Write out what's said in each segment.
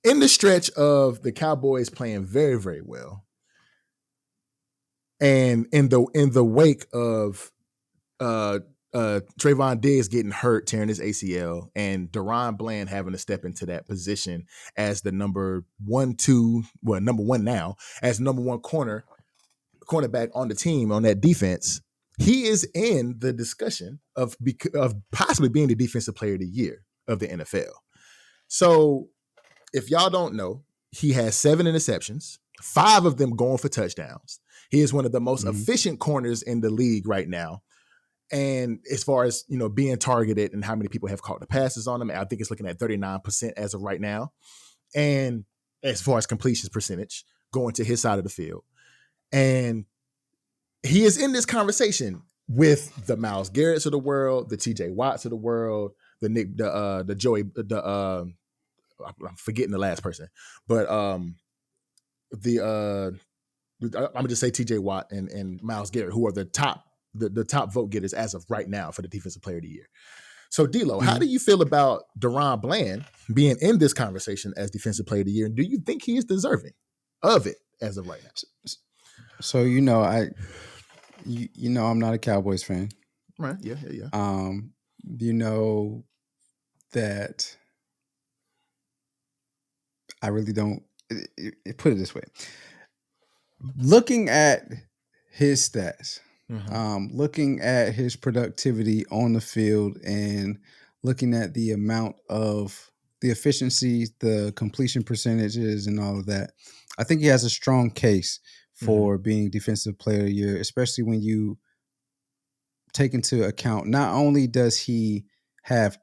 in the stretch of the Cowboys playing very, very well, and in the wake of Trayvon Diggs getting hurt, tearing his ACL, and Deron Bland having to step into that position as the number one now, as number one cornerback on the team on that defense, he is in the discussion of possibly being the defensive player of the year of the NFL. So if y'all don't know, he has 7 interceptions, 5 of them going for touchdowns. He is one of the most efficient corners in the league right now. And as far as, being targeted and how many people have caught the passes on him, I think it's looking at 39% as of right now. And as far as completions percentage going to his side of the field. And he is in this conversation with the Myles Garretts of the world, the TJ Watts of the world, the Joey, I'm forgetting the last person, but I'm gonna just say TJ Watt and Myles Garrett, who are the top vote getters as of right now for the defensive player of the year. So D'Lo, how do you feel about Deron Bland being in this conversation as defensive player of the year? And do you think he is deserving of it as of right now? So I'm not a Cowboys fan. Right. Yeah. You know that I really don't put it this way. Looking at his stats, looking at his productivity on the field, and looking at the amount of the efficiency, the completion percentages, and all of that, I think he has a strong case for being defensive player of the year, especially when you take into account not only does he have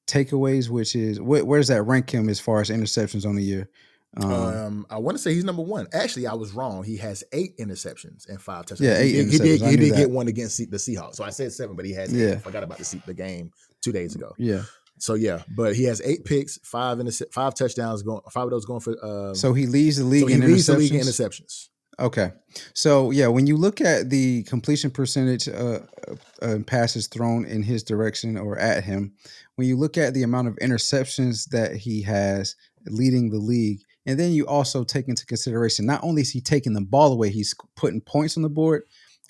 takeaways, which is where does that rank him as far as interceptions on the year? I want to say he's number 1. Actually, I was wrong. He has 8 interceptions and 5 touchdowns. Yeah, 8 interceptions. He did get one against the Seahawks. So I said 7, but he has 8. I forgot about the game 2 days ago. Yeah. So yeah, but he has 8 picks, 5 touchdowns going. 5 of those going for. So he leads the league in interceptions. Okay. So yeah, when you look at the completion percentage passes thrown in his direction or at him, when you look at the amount of interceptions that he has leading the league, and then you also take into consideration not only is he taking the ball away, he's putting points on the board,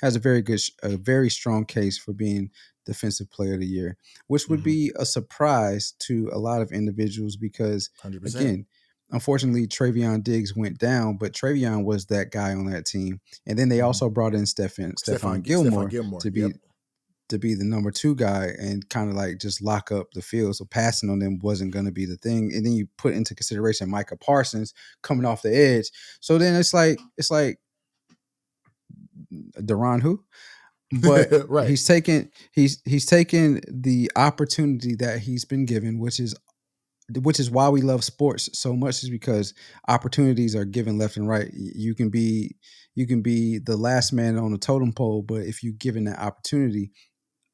has a very strong case for being defensive player of the year, which would be a surprise to a lot of individuals because 100%. Again, unfortunately, Trayvon Diggs went down, but Trayvon was that guy on that team. And then they also brought in Stephan Gilmore to be the number 2 guy and kind of like just lock up the field. So passing on them wasn't going to be the thing. And then you put into consideration Micah Parsons coming off the edge. So then it's like Deron who? But right. he's taken the opportunity that he's been given, which is why we love sports so much, is because opportunities are given left and right. You can be the last man on the totem pole, but if you're given that opportunity,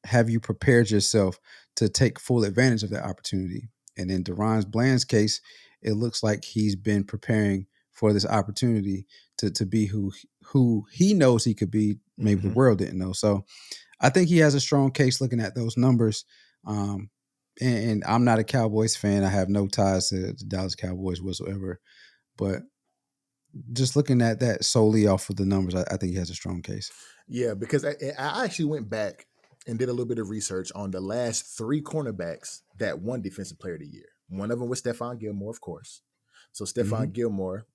have you prepared yourself to take full advantage of that opportunity? And in Deron Bland's case, it looks like he's been preparing for this opportunity to be who he knows he could be. Maybe the world didn't know. So I think he has a strong case looking at those numbers. And I'm not a Cowboys fan. I have no ties to the Dallas Cowboys whatsoever. But just looking at that solely off of the numbers, I think he has a strong case. Yeah, because I actually went back and did a little bit of research on the last 3 cornerbacks that won Defensive Player of the Year. One of them was Stephan Gilmore, of course. So Stephan Gilmore,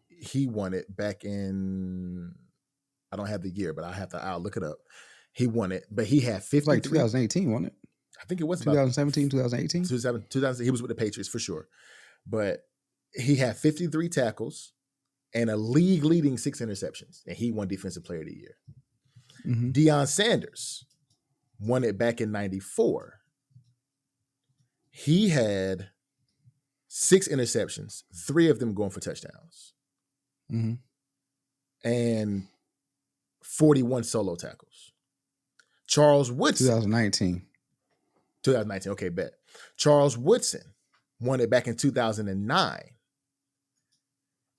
he won it back in, I don't have the year, but I'll look it up. He won it, but he had 50. Like 2018, wasn't it? I think it was 2017, 2018. 2000, he was with the Patriots for sure. But he had 53 tackles and a league leading 6 interceptions, and he won Defensive Player of the Year. Deion Sanders won it back in 94. He had 6 interceptions, 3 of them going for touchdowns, and 41 solo tackles. Charles Woodson. 2019. Okay, bet. Charles Woodson won it back in 2009.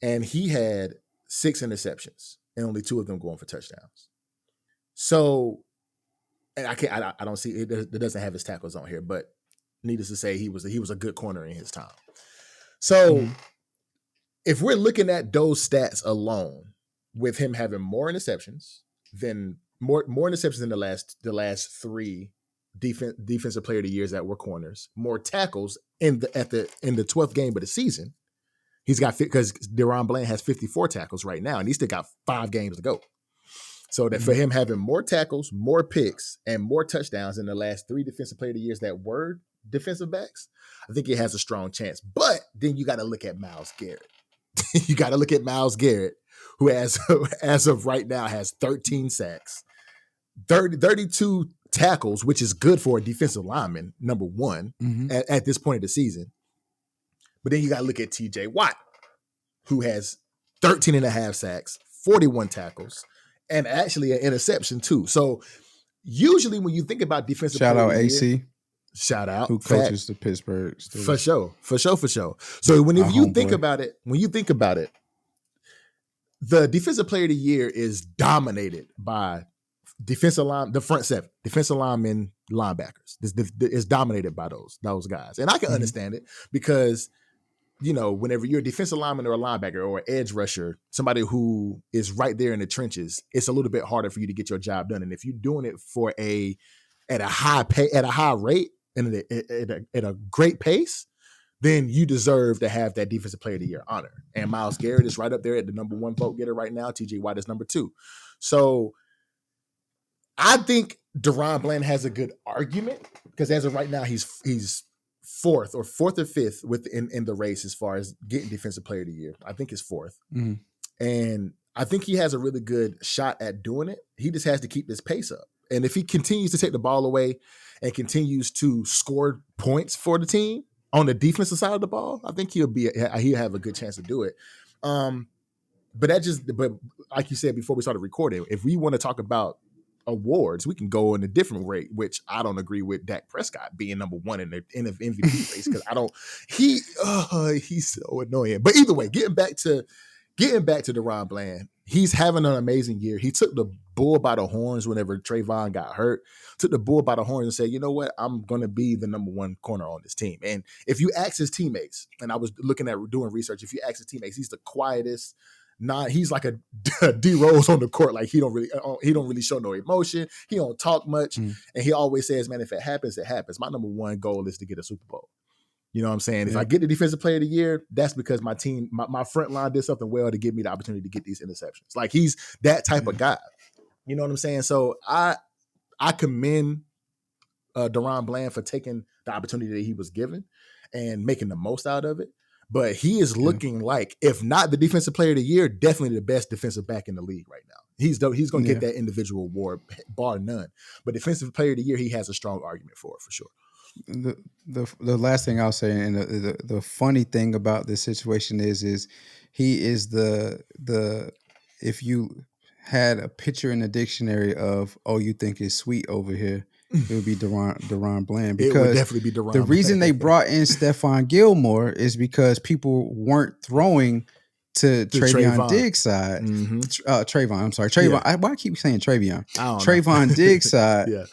And he had 6 interceptions and only 2 of them going for touchdowns. So, and I don't see it. It doesn't have his tackles on here, but needless to say, he was a good corner in his time. So if we're looking at those stats alone, with him having more interceptions than more interceptions than the last three defensive player of the years that were corners, more tackles in the 12th game of the season. He's got, because Deron Bland has 54 tackles right now, and he's still got 5 games to go. So that for him having more tackles, more picks, and more touchdowns in the last 3 defensive player of the years that were defensive backs, I think he has a strong chance. But then you got to look at Myles Garrett. You got to look at Myles Garrett, who as of right now has 13 sacks, 32 tackles, which is good for a defensive lineman, number one, at this point of the season. But then you got to look at TJ Watt, who has 13 and a half sacks, 41 tackles, and actually an interception too. So usually when you think about defensive shout player out of the AC. year, shout out, who coaches the Pittsburgh Steelers. For sure. So whenever you think about it, the defensive player of the year is dominated by the front seven, defensive linemen, linebackers. It's dominated by those guys. And I can understand it because, whenever you're a defensive lineman or a linebacker or an edge rusher, somebody who is right there in the trenches, it's a little bit harder for you to get your job done. And if you're doing it at a high rate and at a great pace, then you deserve to have that defensive player of the year honor. And Myles Garrett is right up there at the number 1 vote getter right now. TJ Watt is number 2. So I think Deron Bland has a good argument because as of right now, he's fourth or fifth in the race as far as getting defensive player of the year. I think it's 4th. And I think he has a really good shot at doing it. He just has to keep this pace up. And if he continues to take the ball away and continues to score points for the team on the defensive side of the ball, I think he'll have a good chance to do it. But like you said before we started recording, if we want to talk about awards, we can go in a different rate, which I don't agree with Dak Prescott being number 1 in the MVP race because he's so annoying. But either way, getting back to Deron Bland, he's having an amazing year. He took the bull by the horns whenever Trayvon got hurt, took the bull by the horns and said, you know what, I'm going to be the number 1 corner on this team. And if you ask his teammates, and I was looking at doing research, if you ask his teammates, he's the quietest. He's like a D Rose on the court. Like he don't really show no emotion. He don't talk much. And he always says, man, if it happens, it happens. My number 1 goal is to get a Super Bowl. You know what I'm saying? Yeah. If I get the defensive player of the year, that's because my team, my front line did something well to give me the opportunity to get these interceptions. Like he's that type of guy. You know what I'm saying? So I commend Deron Bland for taking the opportunity that he was given and making the most out of it. But he is looking like, if not the defensive player of the year, definitely the best defensive back in the league right now. He's going to get that individual award, bar none. But defensive player of the year, he has a strong argument for sure. The last thing I'll say, and the funny thing about this situation is he is the if you had a picture in the dictionary of you think it's sweet over here, it would be Deron Bland, because it would definitely be Deron the reason they brought in Stephan Gilmore is because people weren't throwing to Trayvon Diggs' side. Trayvon, I'm sorry, Trayvon. Yeah. Why I keep saying Trayvon? Trayvon Diggs' side. Yeah.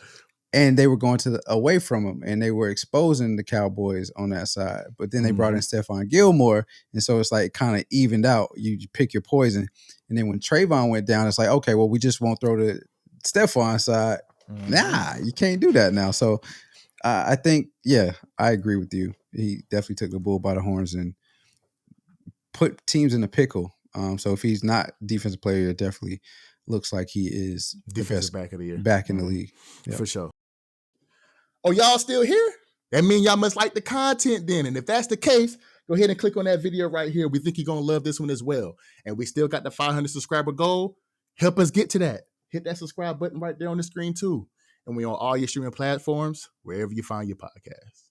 And they were going away from him, and they were exposing the Cowboys on that side. But then they brought in Stephan Gilmore, and so it's like kind of evened out. You pick your poison. And then when Trayvon went down, it's like, okay, well, we just won't throw the Stephan's side. Nah, you can't do that now. So I think, I agree with you. He definitely took the bull by the horns and put teams in a pickle. So if he's not defensive player, it definitely looks like he is defensive back of the year, back in the league. Yep. For sure. Oh, y'all still here? That means y'all must like the content then. And if that's the case, go ahead and click on that video right here. We think you're going to love this one as well. And we still got the 500 subscriber goal. Help us get to that. Hit that subscribe button right there on the screen too. And we on all your streaming platforms, wherever you find your podcast.